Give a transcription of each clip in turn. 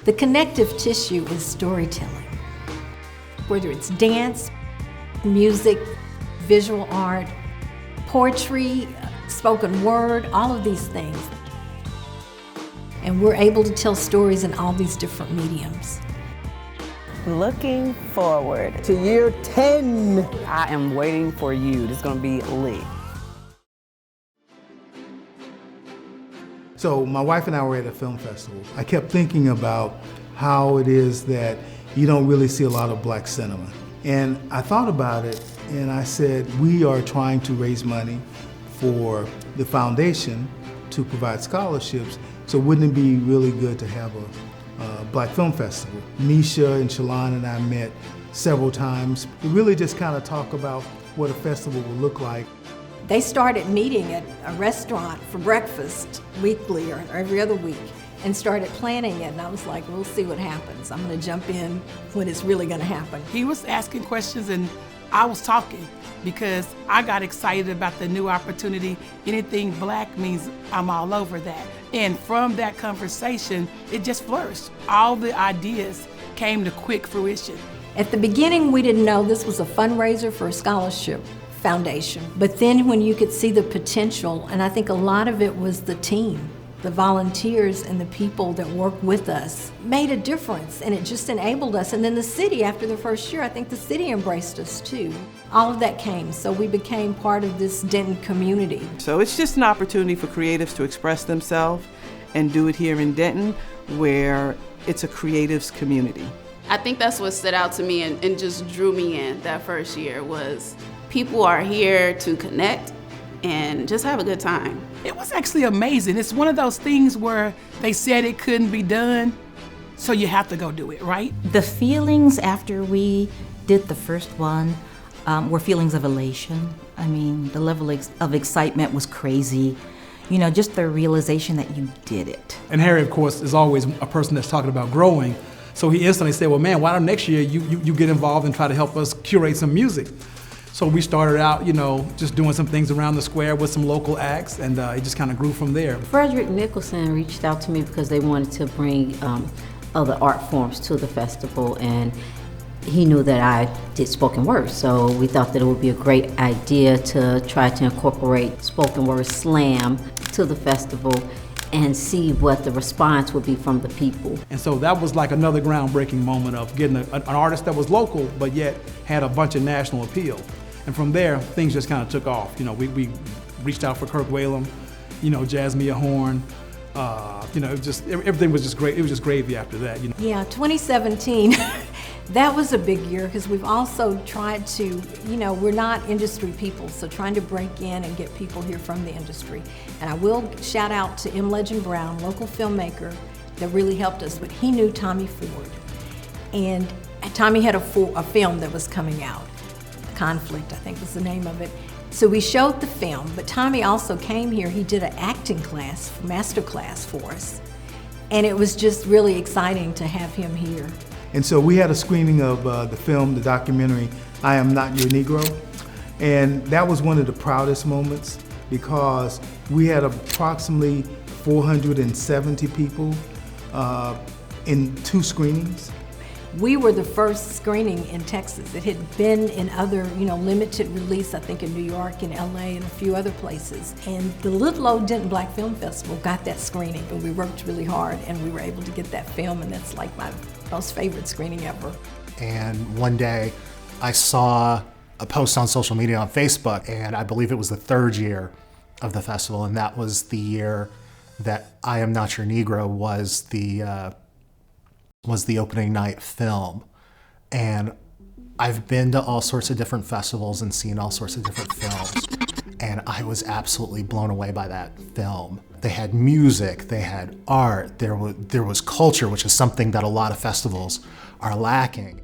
The connective tissue is storytelling. Whether it's dance, music, visual art, poetry, spoken word, all of these things. And we're able to tell stories in all these different mediums. Looking forward to year 10. I am waiting for you. This is going to be lit. So my wife and I were at a film festival. I kept thinking about how it is that you don't really see a lot of black cinema. And I thought about it and I said, we are trying to raise money for the foundation to provide scholarships, so wouldn't it be really good to have a Black Film Festival? Nisha and Shalon and I met several times. We really just kind of talk about what a festival will look like. They started meeting at a restaurant for breakfast weekly or every other week and started planning it, and I was like, we'll see what happens. I'm going to jump in when it's really going to happen. He was asking questions and I was talking because I got excited about the new opportunity. Anything black means I'm all over that. And from that conversation, it just flourished. All the ideas came to quick fruition. At the beginning, we didn't know this was a fundraiser for a scholarship foundation. But then when you could see the potential, and I think a lot of it was the team, the volunteers and the people that work with us made a difference, and it just enabled us. And then the city, after the first year, I think the city embraced us too. All of that came, so we became part of this Denton community. So it's just an opportunity for creatives to express themselves and do it here in Denton, where it's a creatives community. I think that's what stood out to me and just drew me in that first year was people are here to connect and just have a good time. It was actually amazing. It's one of those things where they said it couldn't be done, so you have to go do it, right? The feelings after we did the first one were feelings of elation. I mean, the level of excitement was crazy. You know, just the realization that you did it. And Harry, of course, is always a person that's talking about growing. So he instantly said, well, man, why don't next year you get involved and try to help us curate some music? So we started out, you know, just doing some things around the square with some local acts, and it just kind of grew from there. Frederick Nicholson reached out to me because they wanted to bring other art forms to the festival, and he knew that I did spoken word, so we thought that it would be a great idea to try to incorporate spoken word slam to the festival and see what the response would be from the people. And so that was like another groundbreaking moment of getting an artist that was local, but yet had a bunch of national appeal. And from there, things just kind of took off. You know, we reached out for Kirk Whalum, you know, Jasmine Horn. You know, everything was just great. It was just gravy after that. You know. Yeah, 2017, that was a big year because we've also tried to, you know, we're not industry people, so trying to break in and get people here from the industry. And I will shout out to M. Legend Brown, local filmmaker, that really helped us, but he knew Tommy Ford. And Tommy had a film that was coming out, Conflict, I think was the name of it. So we showed the film, but Tommy also came here. He did an acting class, master class for us. And it was just really exciting to have him here. And so we had a screening of the film, the documentary, I Am Not Your Negro. And that was one of the proudest moments because we had approximately 470 people in 2 screenings. We were the first screening in Texas. It had been in other, you know, limited release, I think in New York and LA and a few other places. And the little old Denton Black Film Festival got that screening, and we worked really hard and we were able to get that film, and that's like my most favorite screening ever. And one day I saw a post on social media on Facebook, and I believe it was the 3rd year of the festival, and that was the year that I Am Not Your Negro was the opening night film. And I've been to all sorts of different festivals and seen all sorts of different films, and I was absolutely blown away by that film. They had music, they had art, there was culture, which is something that a lot of festivals are lacking.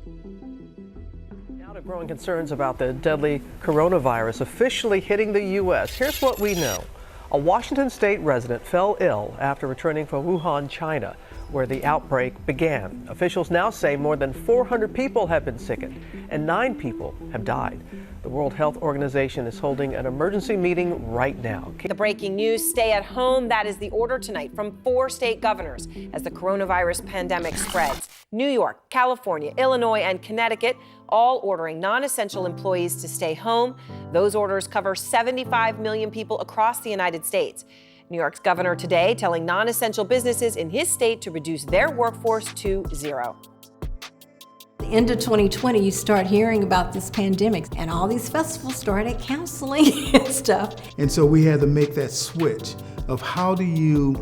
Now to growing concerns about the deadly coronavirus officially hitting the U.S. Here's what we know. A Washington state resident fell ill after returning from Wuhan, China. where the outbreak began. Officials now say more than 400 people have been sickened and 9 people have died. The World Health Organization is holding an emergency meeting right now. The breaking news, stay at home. That is the order tonight from 4 state governors as the coronavirus pandemic spreads. New York, California, Illinois, and Connecticut all ordering non-essential employees to stay home. Those orders cover 75 million people across the United States. New York's governor today telling non-essential businesses in his state to reduce their workforce to 0. At the end of 2020, you start hearing about this pandemic, and all these festivals started counseling and stuff. And so we had to make that switch of how do you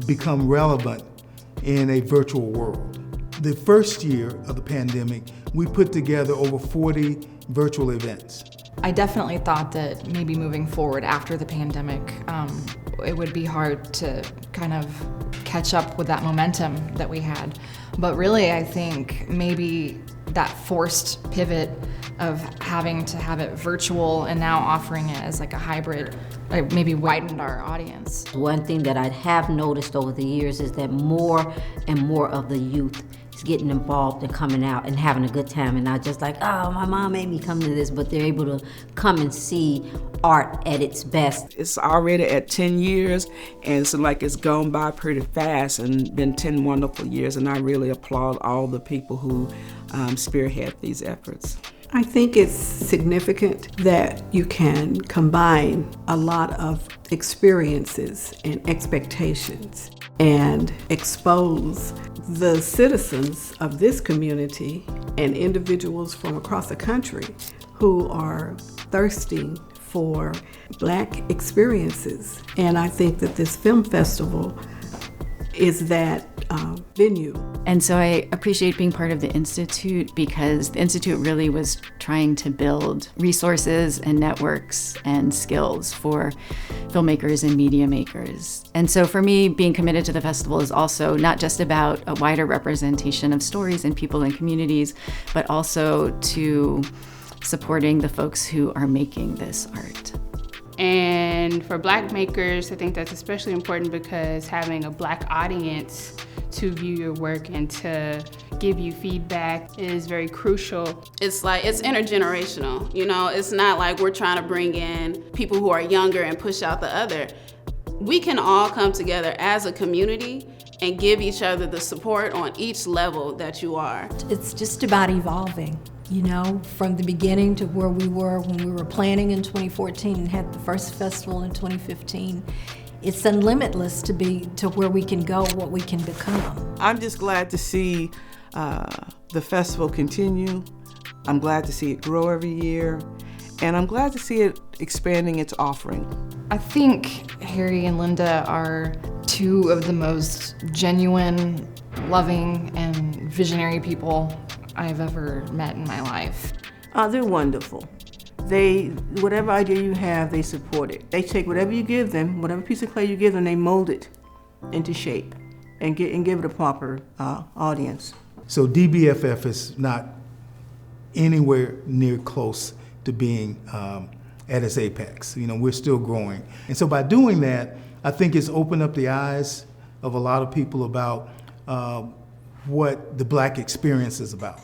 become relevant in a virtual world. The first year of the pandemic, we put together over 40 virtual events. I definitely thought that maybe moving forward after the pandemic, it would be hard to kind of catch up with that momentum that we had. But really, I think maybe that forced pivot of having to have it virtual and now offering it as like a hybrid maybe widened our audience. One thing that I have noticed over the years is that more and more of the youth is getting involved and coming out and having a good time, and not just like, oh, my mom made me come to this, but they're able to come and see art at its best. It's already at 10 years, and it's like it's gone by pretty fast and been 10 wonderful years, and I really applaud all the people who spearhead these efforts. I think it's significant that you can combine a lot of experiences and expectations and expose the citizens of this community and individuals from across the country who are thirsting for Black experiences. And I think that this film festival is that venue. And so I appreciate being part of the Institute because the Institute really was trying to build resources and networks and skills for filmmakers and media makers. And so for me, being committed to the festival is also not just about a wider representation of stories and people and communities, but also to supporting the folks who are making this art. And for Black makers, I think that's especially important because having a Black audience to view your work and to give you feedback is very crucial. It's like, it's intergenerational, you know? It's not like we're trying to bring in people who are younger and push out the other. We can all come together as a community and give each other the support on each level that you are. It's just about evolving. You know, from the beginning to where we were when we were planning in 2014 and had the first festival in 2015. It's unlimitless to where we can go, what we can become. I'm just glad to see the festival continue. I'm glad to see it grow every year. And I'm glad to see it expanding its offering. I think Harry and Linda are two of the most genuine, loving, and visionary people I've ever met in my life. They're wonderful. Whatever idea you have, they support it. They take whatever you give them, whatever piece of clay you give them, they mold it into shape and give it a proper audience. So DBFF is not anywhere near close to being at its apex. You know, we're still growing. And so by doing that, I think it's opened up the eyes of a lot of people about what the Black experience is about.